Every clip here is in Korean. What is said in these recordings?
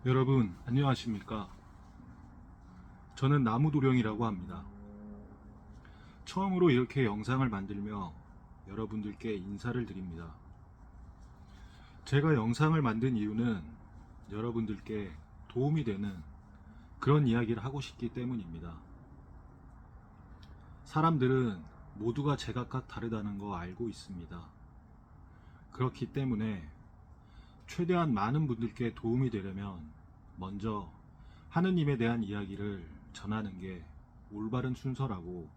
여러분 안녕하십니까? 저는 나무도령이라고 합니다. 처음으로 이렇게 영상을 만들며 여러분들께 인사를 드립니다. 제가 영상을 만든 이유는 여러분들께 도움이 되는 그런 이야기를 하고 싶기 때문입니다. 사람들은 모두가 제각각 다르다는 거 알고 있습니다. 그렇기 때문에 최대한 많은 분들께 도움이 되려면 먼저 하느님에 대한 이야기를 전하는 게 올바른 순서라고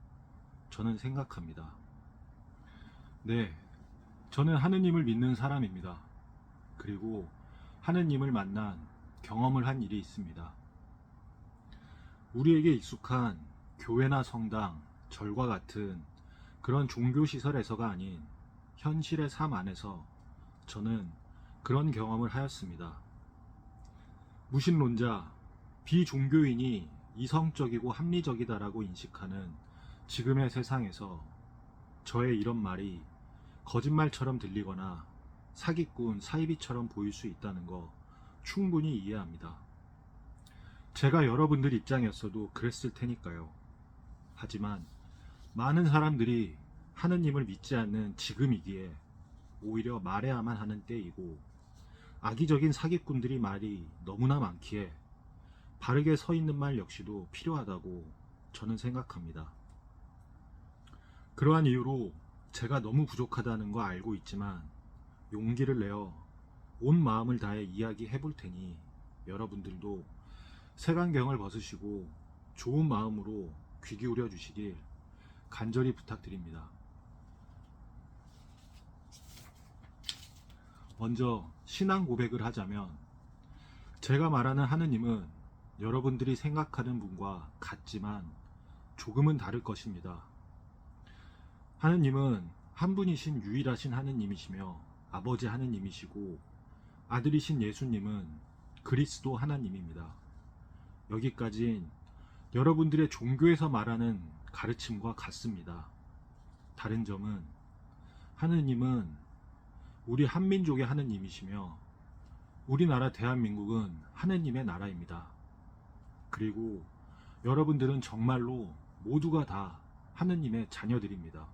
저는 생각합니다. 네, 저는 하느님을 믿는 사람입니다. 그리고 하느님을 만난 경험을 한 일이 있습니다. 우리에게 익숙한 교회나 성당, 절과 같은 그런 종교시설에서가 아닌 현실의 삶 안에서 저는 그런 경험을 하였습니다. 무신론자, 비종교인이 이성적이고 합리적이다라고 인식하는 지금의 세상에서 저의 이런 말이 거짓말처럼 들리거나 사기꾼, 사이비처럼 보일 수 있다는 거 충분히 이해합니다. 제가 여러분들 입장이었어도 그랬을 테니까요. 하지만 많은 사람들이 하느님을 믿지 않는 지금이기에 오히려 말해야만 하는 때이고 악의적인 사기꾼들이 말이 너무나 많기에 바르게 서 있는 말 역시도 필요하다고 저는 생각합니다. 그러한 이유로 제가 너무 부족하다는 거 알고 있지만 용기를 내어 온 마음을 다해 이야기해 볼 테니 여러분들도 색안경을 벗으시고 좋은 마음으로 귀 기울여 주시길 간절히 부탁드립니다. 먼저 신앙 고백을 하자면 제가 말하는 하느님은 여러분들이 생각하는 분과 같지만 조금은 다를 것입니다. 하느님은 한 분이신 유일하신 하느님이시며 아버지 하느님이시고 아들이신 예수님은 그리스도 하나님입니다. 여기까지는 여러분들의 종교에서 말하는 가르침과 같습니다. 다른 점은 하느님은 우리 한민족의 하느님이시며 우리나라 대한민국은 하느님의 나라입니다. 그리고 여러분들은 정말로 모두가 다 하느님의 자녀들입니다.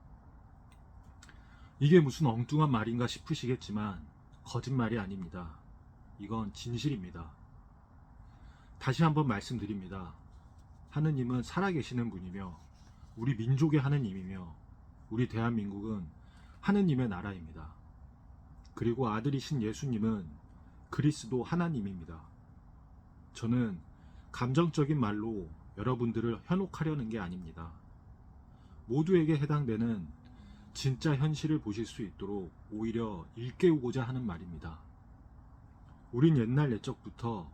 이게 무슨 엉뚱한 말인가 싶으시겠지만 거짓말이 아닙니다. 이건 진실입니다. 다시 한번 말씀드립니다. 하느님은 살아계시는 분이며 우리 민족의 하느님이며 우리 대한민국은 하느님의 나라입니다. 그리고 아들이신 예수님은 그리스도 하나님입니다. 저는 감정적인 말로 여러분들을 현혹하려는 게 아닙니다. 모두에게 해당되는 진짜 현실을 보실 수 있도록 오히려 일깨우고자 하는 말입니다. 우린 옛날 옛적부터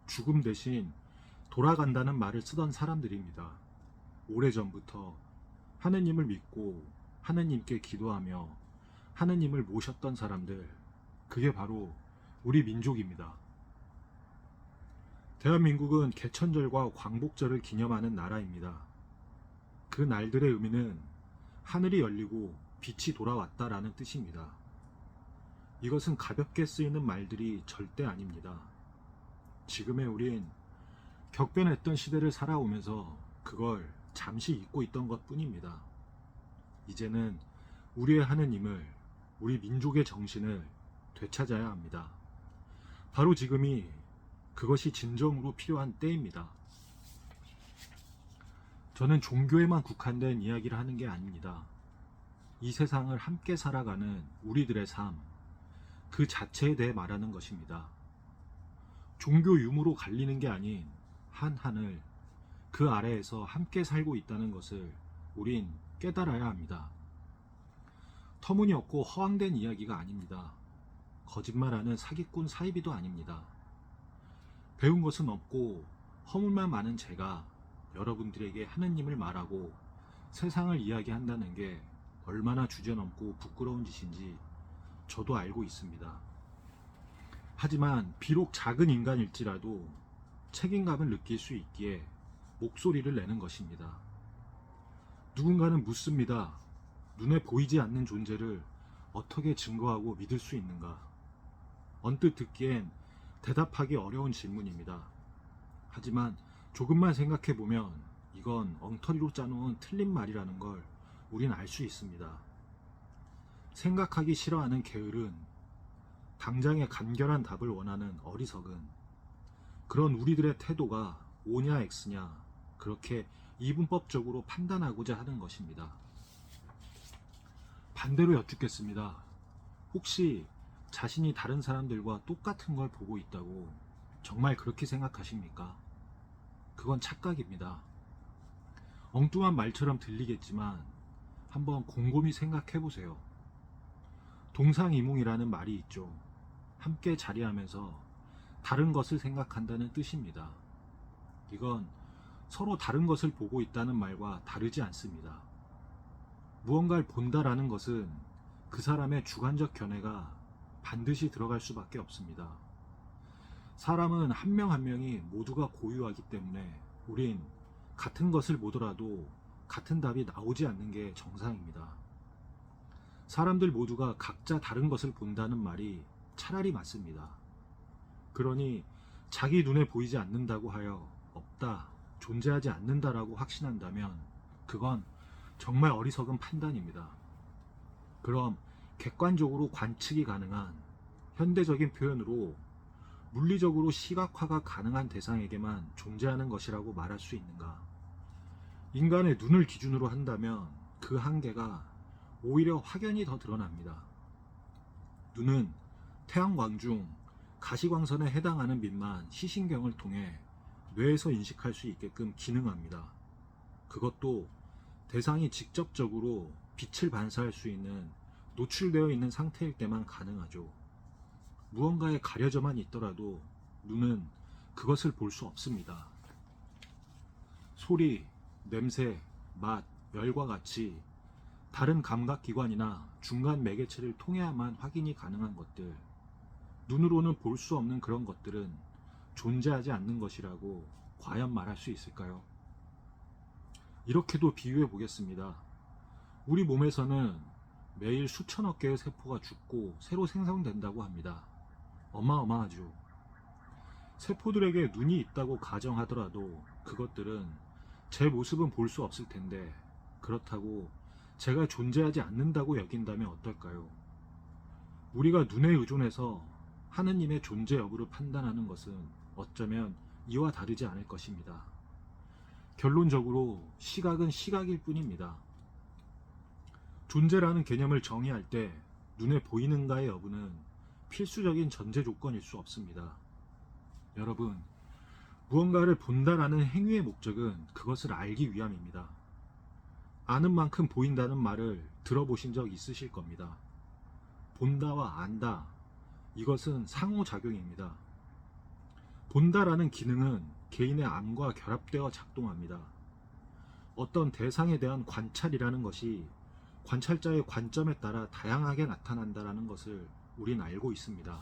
죽음 대신 돌아간다는 말을 쓰던 사람들입니다. 오래전부터 하느님을 믿고 하느님께 기도하며 하느님을 모셨던 사람들, 그게 바로 우리 민족입니다. 대한민국은 개천절과 광복절을 기념하는 나라입니다. 그 날들의 의미는 하늘이 열리고 빛이 돌아왔다라는 뜻입니다. 이것은 가볍게 쓰이는 말들이 절대 아닙니다. 지금의 우린 격변했던 시대를 살아오면서 그걸 잠시 잊고 있던 것 뿐입니다. 이제는 우리의 하느님을, 우리 민족의 정신을 되찾아야 합니다. 바로 지금이 그것이 진정으로 필요한 때입니다. 저는 종교에만 국한된 이야기를 하는 게 아닙니다. 이 세상을 함께 살아가는 우리들의 삶, 그 자체에 대해 말하는 것입니다. 종교 유무로 갈리는 게 아닌 한 하늘, 그 아래에서 함께 살고 있다는 것을 우린 깨달아야 합니다. 터무니없고 허황된 이야기가 아닙니다. 거짓말하는 사기꾼 사이비도 아닙니다. 배운 것은 없고 허물만 많은 제가 여러분들에게 하느님을 말하고 세상을 이야기한다는 게 얼마나 주제넘고 부끄러운 짓인지 저도 알고 있습니다. 하지만 비록 작은 인간일지라도 책임감을 느낄 수 있기에 목소리를 내는 것입니다. 누군가는 묻습니다. 눈에 보이지 않는 존재를 어떻게 증거하고 믿을 수 있는가? 언뜻 듣기엔 대답하기 어려운 질문입니다. 하지만 조금만 생각해 보면 이건 엉터리로 짜놓은 틀린 말이라는 걸 우린 알 수 있습니다. 생각하기 싫어하는 게으른, 당장의 간결한 답을 원하는 어리석은, 그런 우리들의 태도가 O냐 X냐 그렇게 이분법적으로 판단하고자 하는 것입니다. 반대로 여쭙겠습니다. 혹시 자신이 다른 사람들과 똑같은 걸 보고 있다고 정말 그렇게 생각하십니까? 그건 착각입니다. 엉뚱한 말처럼 들리겠지만 한번 곰곰이 생각해 보세요. 동상이몽이라는 말이 있죠. 함께 자리하면서 다른 것을 생각한다는 뜻입니다. 이건 서로 다른 것을 보고 있다는 말과 다르지 않습니다. 무언가를 본다라는 것은 그 사람의 주관적 견해가 반드시 들어갈 수밖에 없습니다. 사람은 한 명 한 명이 모두가 고유하기 때문에 우린 같은 것을 보더라도 같은 답이 나오지 않는 게 정상입니다. 사람들 모두가 각자 다른 것을 본다는 말이 차라리 맞습니다. 그러니 자기 눈에 보이지 않는다고 하여 없다, 존재하지 않는다라고 확신한다면 그건 정말 어리석은 판단입니다. 그럼 객관적으로 관측이 가능한 현대적인 표현으로 물리적으로 시각화가 가능한 대상에게만 존재하는 것이라고 말할 수 있는가? 인간의 눈을 기준으로 한다면 그 한계가 오히려 확연히 더 드러납니다. 눈은 태양광 중 가시광선에 해당하는 빛만 시신경을 통해 뇌에서 인식할 수 있게끔 기능합니다. 그것도 대상이 직접적으로 빛을 반사할 수 있는 노출되어 있는 상태일 때만 가능하죠. 무언가에 가려져만 있더라도 눈은 그것을 볼 수 없습니다. 소리, 냄새, 맛, 열과 같이 다른 감각기관이나 중간 매개체를 통해야만 확인이 가능한 것들, 눈으로는 볼 수 없는 그런 것들은 존재하지 않는 것이라고 과연 말할 수 있을까요? 이렇게도 비유해 보겠습니다. 우리 몸에서는 매일 수천억 개의 세포가 죽고 새로 생성된다고 합니다. 어마어마하죠. 세포들에게 눈이 있다고 가정하더라도 그것들은 제 모습은 볼 수 없을 텐데 그렇다고 제가 존재하지 않는다고 여긴다면 어떨까요? 우리가 눈에 의존해서 하느님의 존재 여부를 판단하는 것은 어쩌면 이와 다르지 않을 것입니다. 결론적으로 시각은 시각일 뿐입니다. 존재라는 개념을 정의할 때 눈에 보이는가의 여부는 필수적인 전제 조건일 수 없습니다. 여러분, 무언가를 본다라는 행위의 목적은 그것을 알기 위함입니다. 아는 만큼 보인다는 말을 들어보신 적 있으실 겁니다. 본다와 안다, 이것은 상호작용입니다. 본다라는 기능은 개인의 암과 결합되어 작동합니다. 어떤 대상에 대한 관찰이라는 것이 관찰자의 관점에 따라 다양하게 나타난다는 것을 우린 알고 있습니다.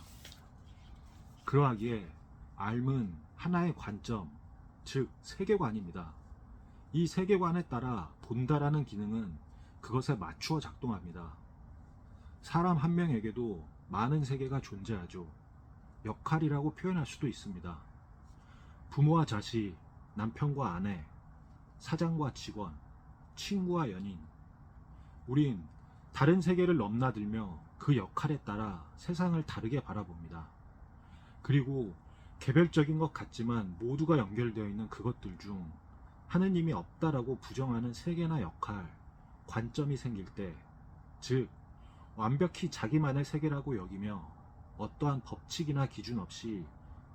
그러하기에 알은 하나의 관점, 즉 세계관입니다. 이 세계관에 따라 본다라는 기능은 그것에 맞추어 작동합니다. 사람 한 명에게도 많은 세계가 존재하죠. 역할이라고 표현할 수도 있습니다. 부모와 자식, 남편과 아내, 사장과 직원, 친구와 연인. 우린 다른 세계를 넘나들며 그 역할에 따라 세상을 다르게 바라봅니다. 그리고 개별적인 것 같지만 모두가 연결되어 있는 그것들 중 하느님이 없다라고 부정하는 세계나 역할, 관점이 생길 때, 즉 완벽히 자기만의 세계라고 여기며 어떠한 법칙이나 기준 없이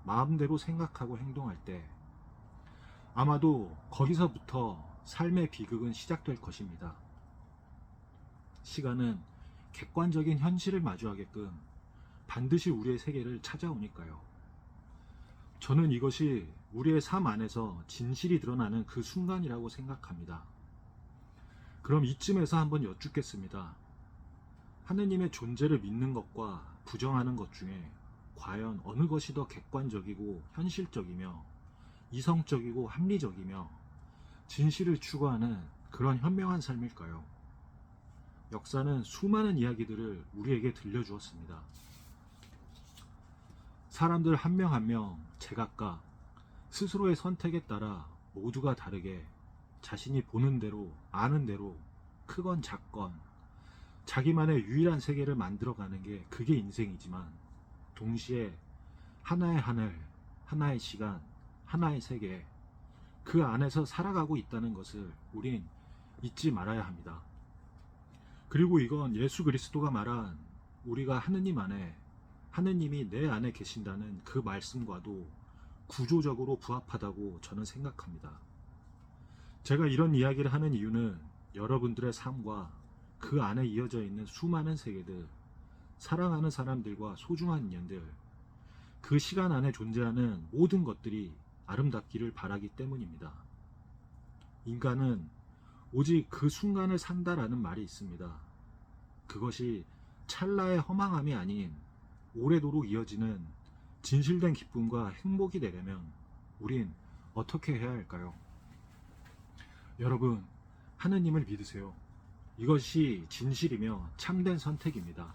마음대로 생각하고 행동할 때 아마도 거기서부터 삶의 비극은 시작될 것입니다. 시간은 객관적인 현실을 마주하게끔 반드시 우리의 세계를 찾아오니까요. 저는 이것이 우리의 삶 안에서 진실이 드러나는 그 순간이라고 생각합니다. 그럼 이쯤에서 한번 여쭙겠습니다. 하느님의 존재를 믿는 것과 부정하는 것 중에 과연 어느 것이 더 객관적이고 현실적이며 이성적이고 합리적이며 진실을 추구하는 그런 현명한 삶일까요? 역사는 수많은 이야기들을 우리에게 들려주었습니다. 사람들 한 명 한 명 제각각 스스로의 선택에 따라 모두가 다르게 자신이 보는 대로 아는 대로 크건 작건 자기만의 유일한 세계를 만들어가는 게 그게 인생이지만 동시에 하나의 하늘, 하나의 시간, 하나의 세계 그 안에서 살아가고 있다는 것을 우린 잊지 말아야 합니다. 그리고 이건 예수 그리스도가 말한 우리가 하느님 안에 하느님이 내 안에 계신다는 그 말씀과도 구조적으로 부합하다고 저는 생각합니다. 제가 이런 이야기를 하는 이유는 여러분들의 삶과 그 안에 이어져 있는 수많은 세계들, 사랑하는 사람들과 소중한 인연들, 그 시간 안에 존재하는 모든 것들이 아름답기를 바라기 때문입니다. 인간은 오직 그 순간을 산다라는 말이 있습니다. 그것이 찰나의 허망함이 아닌 오래도록 이어지는 진실된 기쁨과 행복이 되려면 우린 어떻게 해야 할까요? 여러분, 하느님을 믿으세요. 이것이 진실이며 참된 선택입니다.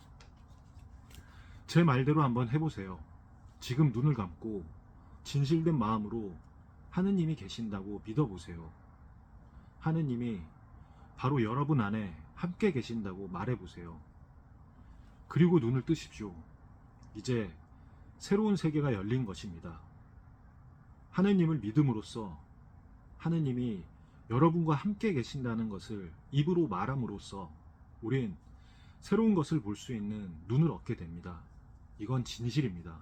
제 말대로 한번 해보세요. 지금 눈을 감고 진실된 마음으로 하느님이 계신다고 믿어보세요. 하느님이 바로 여러분 안에 함께 계신다고 말해보세요. 그리고 눈을 뜨십시오. 이제 새로운 세계가 열린 것입니다. 하느님을 믿음으로써 하느님이 여러분과 함께 계신다는 것을 입으로 말함으로써 우린 새로운 것을 볼 수 있는 눈을 얻게 됩니다. 이건 진실입니다.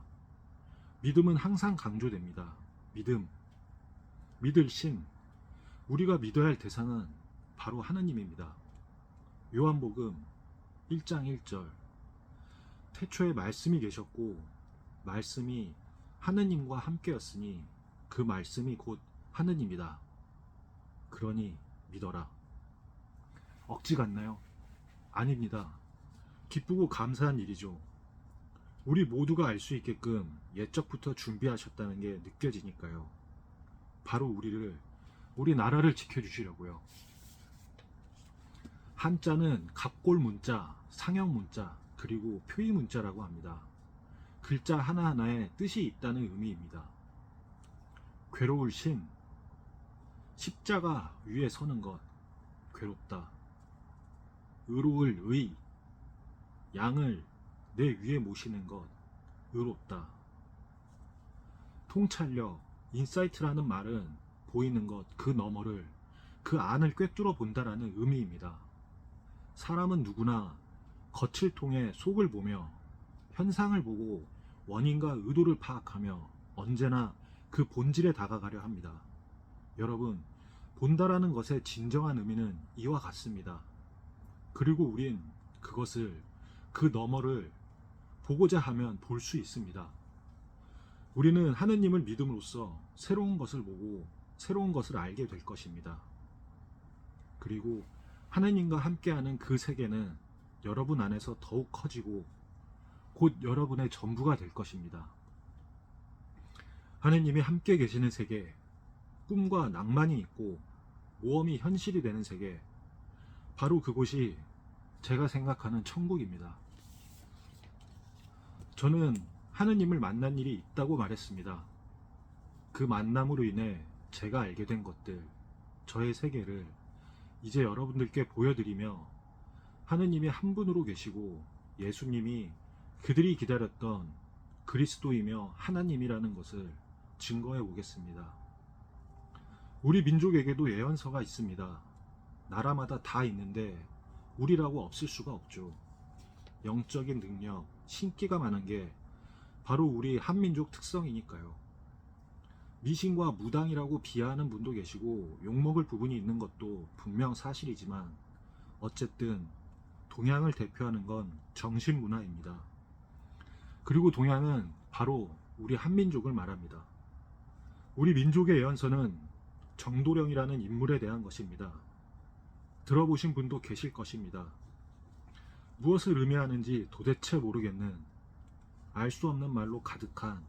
믿음은 항상 강조됩니다. 믿을 신, 우리가 믿어야 할 대상은 바로 하느님입니다. 요한복음 1장 1절 태초에 말씀이 계셨고 말씀이 하느님과 함께였으니 그 말씀이 곧 하느님이다. 그러니 믿어라. 억지 같나요? 아닙니다. 기쁘고 감사한 일이죠. 우리 모두가 알 수 있게끔 옛적부터 준비하셨다는 게 느껴지니까요. 바로 우리 나라를 지켜주시려고요. 한자는 갑골 문자, 상형 문자, 그리고 표의 문자라고 합니다. 글자 하나하나에 뜻이 있다는 의미입니다. 괴로울 신, 십자가 위에 서는 것, 괴롭다. 의로울 의, 양을 내 위에 모시는 것, 의롭다. 통찰력, 인사이트라는 말은 보이는 것, 그 너머를, 그 안을 꿰뚫어 본다라는 의미입니다. 사람은 누구나 겉을 통해 속을 보며 현상을 보고 원인과 의도를 파악하며 언제나 그 본질에 다가가려 합니다. 여러분, 본다라는 것의 진정한 의미는 이와 같습니다. 그리고 우린 그것을, 그 너머를 보고자 하면 볼 수 있습니다. 우리는 하느님을 믿음으로써 새로운 것을 보고 새로운 것을 알게 될 것입니다. 그리고 하느님과 함께하는 그 세계는 여러분 안에서 더욱 커지고 곧 여러분의 전부가 될 것입니다. 하느님이 함께 계시는 세계, 꿈과 낭만이 있고 모험이 현실이 되는 세계, 바로 그곳이 제가 생각하는 천국입니다. 저는 하느님을 만난 일이 있다고 말했습니다. 그 만남으로 인해 제가 알게 된 것들, 저의 세계를 이제 여러분들께 보여드리며 하느님이 한 분으로 계시고 예수님이 그들이 기다렸던 그리스도이며 하나님이라는 것을 증거해 오겠습니다. 우리 민족에게도 예언서가 있습니다. 나라마다 다 있는데 우리라고 없을 수가 없죠. 영적인 능력, 신기가 많은 게 바로 우리 한민족 특성이니까요. 미신과 무당이라고 비하하는 분도 계시고 욕먹을 부분이 있는 것도 분명 사실이지만 어쨌든 동양을 대표하는 건 정신문화입니다. 그리고 동양은 바로 우리 한민족을 말합니다. 우리 민족의 예언서는 정도령이라는 인물에 대한 것입니다. 들어보신 분도 계실 것입니다. 무엇을 의미하는지 도대체 모르겠는 알 수 없는 말로 가득한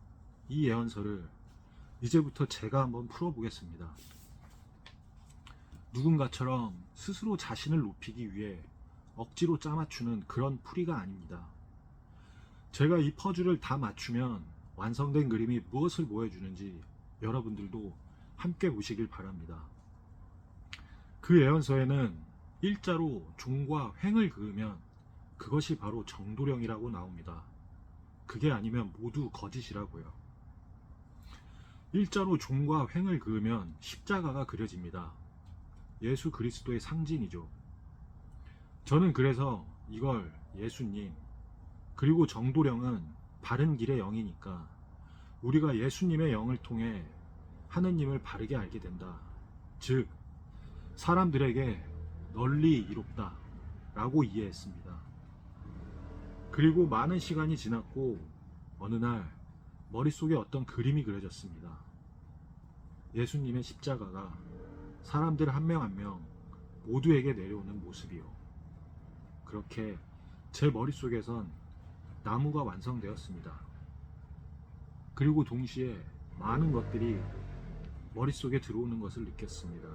이 예언서를 이제부터 제가 한번 풀어보겠습니다. 누군가처럼 스스로 자신을 높이기 위해 억지로 짜맞추는 그런 풀이가 아닙니다. 제가 이 퍼즐을 다 맞추면 완성된 그림이 무엇을 보여주는지 여러분들도 함께 보시길 바랍니다. 그 예언서에는 일자로 종과 횡을 그으면 그것이 바로 정도령이라고 나옵니다. 그게 아니면 모두 거짓이라고요. 일자로 종과 횡을 그으면 십자가가 그려집니다. 예수 그리스도의 상징이죠. 저는 그래서 이걸 예수님, 그리고 정도령은 바른 길의 영이니까 우리가 예수님의 영을 통해 하느님을 바르게 알게 된다. 즉, 사람들에게 널리 이롭다 라고 이해했습니다. 그리고 많은 시간이 지났고 어느 날 머릿속에 어떤 그림이 그려졌습니다. 예수님의 십자가가 사람들 한 명 한 명 모두에게 내려오는 모습이요. 그렇게 제 머릿속에선 나무가 완성되었습니다. 그리고 동시에 많은 것들이 머릿속에 들어오는 것을 느꼈습니다.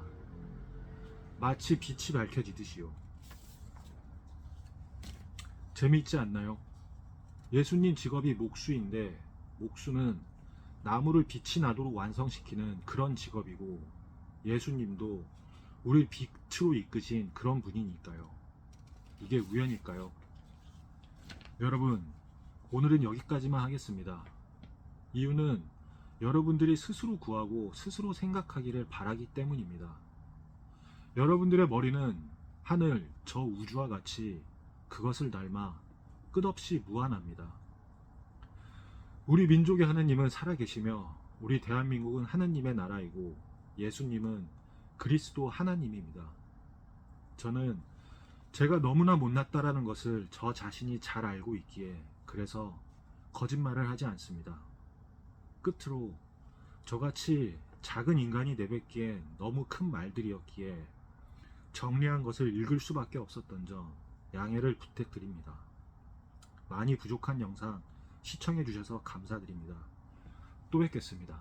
마치 빛이 밝혀지듯이요. 재미있지 않나요? 예수님 직업이 목수인데 목수는 나무를 빛이 나도록 완성시키는 그런 직업이고 예수님도 우리를 빛으로 이끄신 그런 분이니까요. 이게 우연일까요? 여러분, 오늘은 여기까지만 하겠습니다. 이유는 여러분들이 스스로 구하고 스스로 생각하기를 바라기 때문입니다. 여러분들의 머리는 하늘, 저 우주와 같이 그것을 닮아 끝없이 무한합니다. 우리 민족의 하느님은 살아계시며 우리 대한민국은 하느님의 나라이고 예수님은 그리스도 하나님입니다. 저는 제가 너무나 못났다라는 것을 저 자신이 잘 알고 있기에 그래서 거짓말을 하지 않습니다. 끝으로 저같이 작은 인간이 내뱉기에 너무 큰 말들이었기에 정리한 것을 읽을 수밖에 없었던 점 양해를 부탁드립니다. 많이 부족한 영상 시청해 주셔서 감사드립니다. 또 뵙겠습니다.